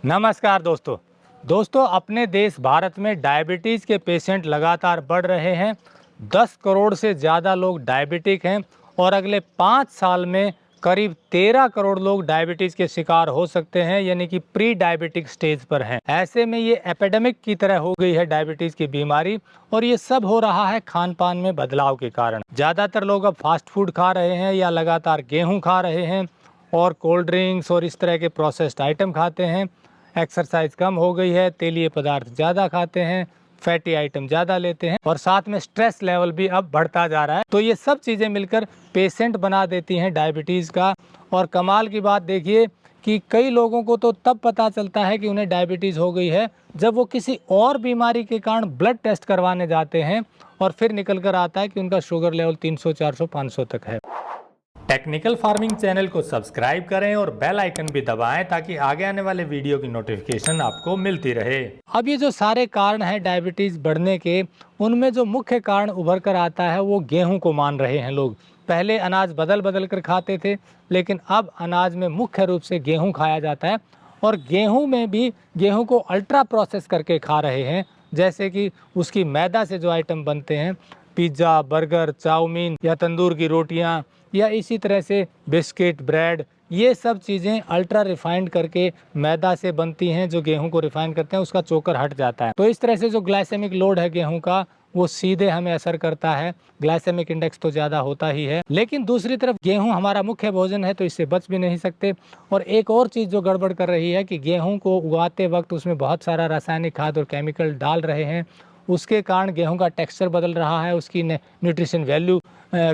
नमस्कार दोस्तों अपने देश भारत में डायबिटीज़ के पेशेंट लगातार बढ़ रहे हैं। 10 करोड़ से ज़्यादा लोग डायबिटिक हैं और अगले 5 साल में करीब 13 करोड़ लोग डायबिटीज़ के शिकार हो सकते हैं, यानी कि प्री डायबिटिक स्टेज पर हैं। ऐसे में ये एपिडेमिक की तरह हो गई है डायबिटीज़ की बीमारी, और ये सब हो रहा है खान पान में बदलाव के कारण। ज़्यादातर लोग अब फास्ट फूड खा रहे हैं या लगातार गेहूँ खा रहे हैं और कोल्ड ड्रिंक्स और इस तरह के प्रोसेस्ड आइटम खाते हैं। एक्सरसाइज कम हो गई है, तेलीय पदार्थ ज़्यादा खाते हैं, फैटी आइटम ज़्यादा लेते हैं और साथ में स्ट्रेस लेवल भी अब बढ़ता जा रहा है। तो ये सब चीज़ें मिलकर पेशेंट बना देती हैं डायबिटीज़ का। और कमाल की बात देखिए कि कई लोगों को तो तब पता चलता है कि उन्हें डायबिटीज़ हो गई है जब वो किसी और बीमारी के कारण ब्लड टेस्ट करवाने जाते हैं और फिर निकल कर आता है कि उनका शुगर लेवल 300, 400, 500 तक है। टेक्निकल फार्मिंग चैनल को सब्सक्राइब करें और बेल आइकन भी दबाएं ताकि आगे आने वाले वीडियो की नोटिफिकेशन आपको मिलती रहे। अब ये जो सारे कारण हैं डायबिटीज़ बढ़ने के, उनमें जो मुख्य कारण उभर कर आता है वो गेहूं को मान रहे हैं लोग। पहले अनाज बदल बदल कर खाते थे, लेकिन अब अनाज में मुख्य रूप से गेहूँ खाया जाता है और गेहूँ में भी गेहूँ को अल्ट्रा प्रोसेस करके खा रहे हैं। जैसे कि उसकी मैदा से जो आइटम बनते हैं, पिज़्ज़ा, बर्गर, चाउमीन या तंदूर की रोटियां या इसी तरह से बिस्किट, ब्रेड, ये सब चीज़ें अल्ट्रा रिफाइंड करके मैदा से बनती हैं। जो गेहूं को रिफाइन करते हैं उसका चोकर हट जाता है। तो इस तरह से जो ग्लाइसेमिक लोड है गेहूं का, वो सीधे हमें असर करता है। ग्लाइसेमिक इंडेक्स तो ज़्यादा होता ही है, लेकिन दूसरी तरफ गेहूं हमारा मुख्य भोजन है तो इससे बच भी नहीं सकते। और एक और चीज़ जो गड़बड़ कर रही है कि गेहूं को उगाते वक्त उसमें बहुत सारा रासायनिक खाद और केमिकल डाल रहे हैं। उसके कारण गेहूं का टेक्सचर बदल रहा है, उसकी न्यूट्रिशन वैल्यू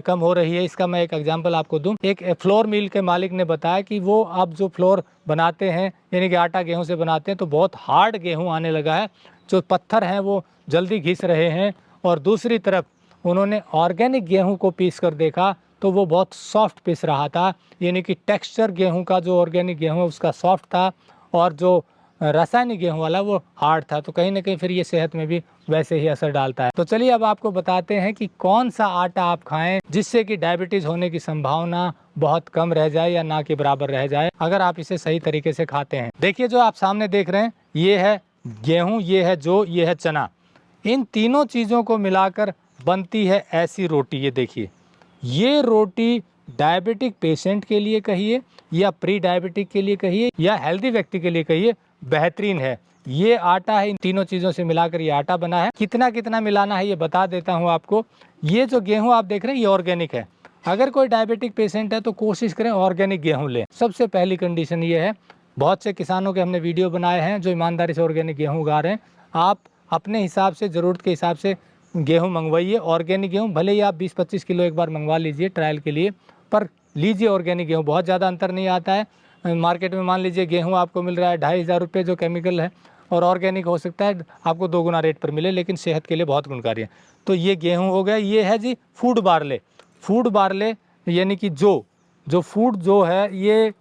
कम हो रही है। इसका मैं एक एग्जांपल आपको दूं। एक फ्लोर मिल के मालिक ने बताया कि वो अब जो फ्लोर बनाते हैं, यानी कि आटा गेहूं से बनाते हैं, तो बहुत हार्ड गेहूं आने लगा है। जो पत्थर हैं वो जल्दी घिस रहे हैं। और दूसरी तरफ उन्होंने ऑर्गेनिक गेहूं को पीस कर देखा तो वो बहुत सॉफ्ट पिस रहा था, यानी कि टेक्सचर गेहूं का जो ऑर्गेनिक गेहूं है उसका सॉफ्ट था और जो रासायनिक गेहूं वाला वो हार्ड था। तो कहीं ना कहीं फिर ये सेहत में भी वैसे ही असर डालता है। तो चलिए अब आपको बताते हैं कि कौन सा आटा आप खाएं जिससे कि डायबिटीज होने की संभावना बहुत कम रह जाए या ना के बराबर रह जाए, अगर आप इसे सही तरीके से खाते हैं। देखिए जो आप सामने देख रहे हैं, ये है गेहूं, ये है जौ, ये है चना। इन तीनों चीज़ों को मिलाकर बनती है ऐसी रोटी। ये देखिए, ये रोटी डायबिटिक पेशेंट के लिए कहिए या प्री डायबिटिक के लिए कहिए या हेल्दी व्यक्ति के लिए कहिए, बेहतरीन है। ये आटा है, इन तीनों चीज़ों से मिलाकर ये आटा बना है। कितना कितना मिलाना है ये बता देता हूँ आपको। ये जो गेहूँ आप देख रहे हैं ये ऑर्गेनिक है। अगर कोई डायबिटिक पेशेंट है तो कोशिश करें ऑर्गेनिक गेहूँ लें। सबसे पहली कंडीशन ये है। बहुत से किसानों के हमने वीडियो बनाए हैं जो ईमानदारी से ऑर्गेनिक गेहूँ उगा रहे हैं। आप अपने हिसाब से, ज़रूरत के हिसाब से गेहूँ मंगवाइए। ऑर्गेनिक गेहूँ भले ही आप 20-25 किलो एक बार मंगवा लीजिए ट्रायल के लिए, पर लीजिए ऑर्गेनिक गेहूँ। बहुत ज़्यादा अंतर नहीं आता है। मार्केट में मान लीजिए गेहूँ आपको मिल रहा है 2,500 रुपये जो केमिकल है, और ऑर्गेनिक हो सकता है आपको 2 गुना रेट पर मिले, लेकिन सेहत के लिए बहुत गुणकारी है। तो ये गेहूँ हो गया। ये है जी फूड बार्ले। फूड बार्ले यानी कि जो फूड जो है ये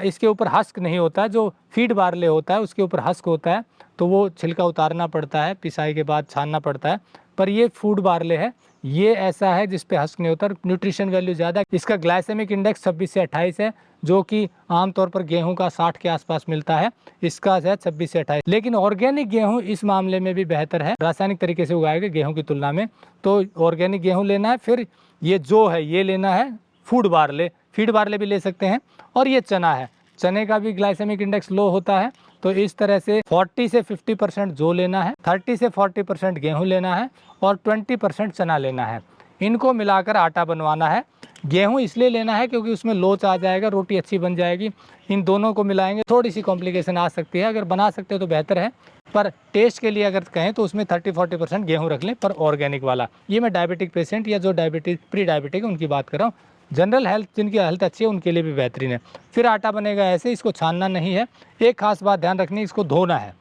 इसके ऊपर हस्क नहीं होता है। जो फीड बार्ले होता है उसके ऊपर हस्क होता है, तो वो छिलका उतारना पड़ता है, पिसाई के बाद छानना पड़ता है। पर ये फूड बार्ले है, ये ऐसा है जिस पे हस्क नहीं होता। न्यूट्रिशन वैल्यू ज़्यादा। इसका ग्लाइसेमिक इंडेक्स 26 से 28 है, जो कि आमतौर पर गेहूं का 60 के आसपास मिलता है। इसका है 26 से 28। लेकिन ऑर्गेनिक गेहूं इस मामले में भी बेहतर है, रासायनिक तरीके से उगाए गए गेहूं की तुलना में। तो ऑर्गेनिक गेहूं लेना है। फिर ये जो है ये लेना है फूड बार्ले, फीड बार्ले भी ले सकते हैं। और ये चना है, चने का भी ग्लाइसेमिक इंडेक्स लो होता है। तो इस तरह से 40 से 50% जो लेना है, 30 से 40% गेहूं लेना है और 20% चना लेना है। इनको मिलाकर आटा बनवाना है। गेहूं इसलिए लेना है क्योंकि उसमें लोच आ जाएगा, रोटी अच्छी बन जाएगी। इन दोनों को मिलाएंगे थोड़ी सी कॉम्प्लिकेशन आ सकती है, अगर बना सकते हो तो बेहतर है। पर टेस्ट के लिए अगर कहें तो उसमें 30-40% गेहूं रख लें, पर ऑर्गेनिक वाला। ये मैं डायबिटिक पेशेंट या जो डायबिटिक प्री डायबिटिक है उनकी बात कर रहा हूँ। जनरल हेल्थ, जिनकी हेल्थ अच्छी है उनके लिए भी बेहतरीन है। फिर आटा बनेगा ऐसे, इसको छानना नहीं है। एक खास बात ध्यान रखनी, इसको धोना है।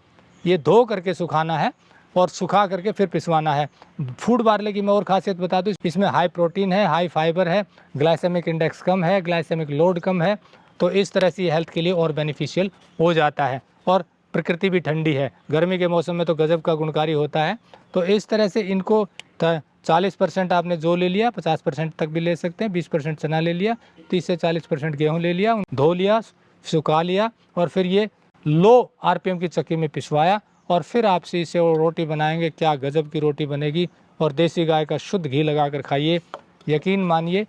ये धो करके सुखाना है और सुखा करके फिर पिसवाना है। फूड बार्ले की मैं और खासियत बता दूं, इसमें हाई प्रोटीन है, हाई फाइबर है, ग्लाइसेमिक इंडेक्स कम है, ग्लाइसेमिक लोड कम है। तो इस तरह से हेल्थ के लिए और बेनिफिशियल हो जाता है। और प्रकृति भी ठंडी है, गर्मी के मौसम में तो गजब का गुणकारी होता है। तो इस तरह से इनको 40% आपने जो ले लिया, 50% तक भी ले सकते हैं। 20% चना ले लिया, 30 से 40% गेहूँ ले लिया, धो लिया, सुखा लिया और फिर ये लो आरपीएम की चक्की में पिसवाया और फिर आपसे इसे वो रोटी बनाएंगे। क्या गजब की रोटी बनेगी। और देसी गाय का शुद्ध घी लगाकर खाइए, यकीन मानिए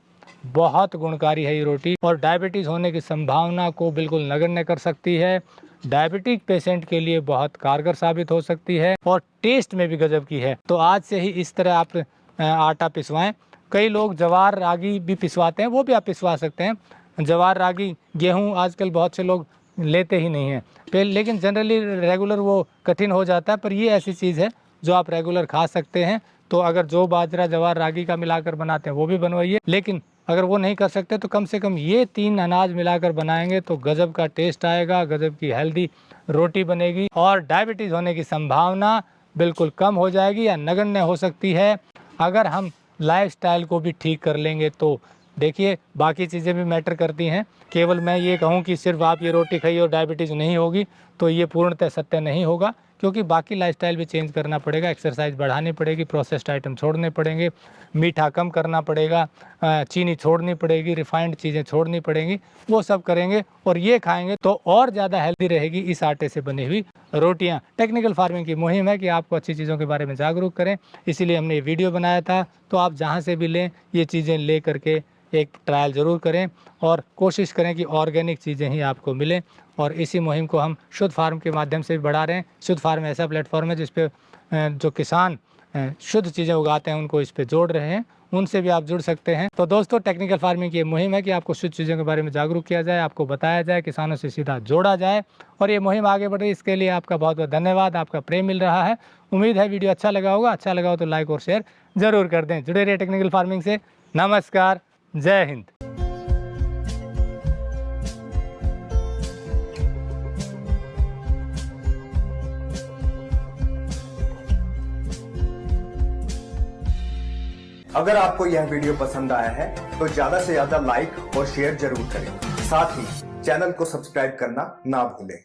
बहुत गुणकारी है ये रोटी और डायबिटीज़ होने की संभावना को बिल्कुल नगण्य कर सकती है। डायबिटिक पेशेंट के लिए बहुत कारगर साबित हो सकती है और टेस्ट में भी गजब की है। तो आज से ही इस तरह आप आटा पिसवाएं। कई लोग जवार रागी भी पिसवाते हैं, वो भी आप पिसवा सकते हैं। जवार रागी गेहूँ आजकल बहुत से लोग लेते ही नहीं हैं, लेकिन जनरली रेगुलर वो कठिन हो जाता है। पर ये ऐसी चीज़ है जो आप रेगुलर खा सकते हैं। तो अगर जो बाजरा जवार रागी का मिलाकर बनाते हैं वो भी बनवाइए, लेकिन अगर वो नहीं कर सकते तो कम से कम ये 3 अनाज मिलाकर बनाएंगे तो गजब का टेस्ट आएगा, गजब की हेल्दी रोटी बनेगी और डायबिटीज़ होने की संभावना बिल्कुल कम हो जाएगी या नगण्य हो सकती है अगर हम लाइफस्टाइल को भी ठीक कर लेंगे। तो देखिए बाकी चीज़ें भी मैटर करती हैं। केवल मैं ये कहूँ कि सिर्फ आप ये रोटी खाइए और डायबिटीज़ नहीं होगी तो ये पूर्णतः सत्य नहीं होगा, क्योंकि बाकी लाइफस्टाइल भी चेंज करना पड़ेगा। एक्सरसाइज बढ़ानी पड़ेगी, प्रोसेस्ड आइटम छोड़ने पड़ेंगे, मीठा कम करना पड़ेगा, चीनी छोड़नी पड़ेगी, रिफाइंड चीज़ें छोड़नी पड़ेंगी। वो सब करेंगे और ये खाएंगे तो और ज़्यादा हेल्दी रहेगी इस आटे से बनी हुई रोटियाँ। टेक्निकल फार्मिंग की मुहिम है कि आपको अच्छी चीज़ों के बारे में जागरूक करें, इसीलिए हमने ये वीडियो बनाया था। तो आप जहाँ से भी लें ये चीज़ें ले करके एक ट्रायल ज़रूर करें और कोशिश करें कि ऑर्गेनिक चीज़ें ही आपको मिलें। और इसी मुहिम को हम शुद्ध फार्म के माध्यम से भी बढ़ा रहे हैं। शुद्ध फार्म ऐसा प्लेटफॉर्म है जिस पे जो किसान शुद्ध चीज़ें उगाते हैं उनको इस पे जोड़ रहे हैं, उनसे भी आप जुड़ सकते हैं। तो दोस्तों टेक्निकल फार्मिंग की ये मुहिम है कि आपको शुद्ध चीज़ों के बारे में जागरूक किया जाए, आपको बताया जाए, किसानों से सीधा जोड़ा जाए और ये मुहिम आगे बढ़ रही। इसके लिए आपका बहुत बहुत धन्यवाद, आपका प्रेम मिल रहा है। उम्मीद है वीडियो अच्छा लगा होगा। अच्छा लगा हो तो लाइक और शेयर ज़रूर कर दें। जुड़े रहिए टेक्निकल फार्मिंग से। नमस्कार, जय हिंद। अगर आपको यह वीडियो पसंद आया है तो ज्यादा से ज्यादा लाइक और शेयर जरूर करें। साथ ही चैनल को सब्सक्राइब करना ना भूलें।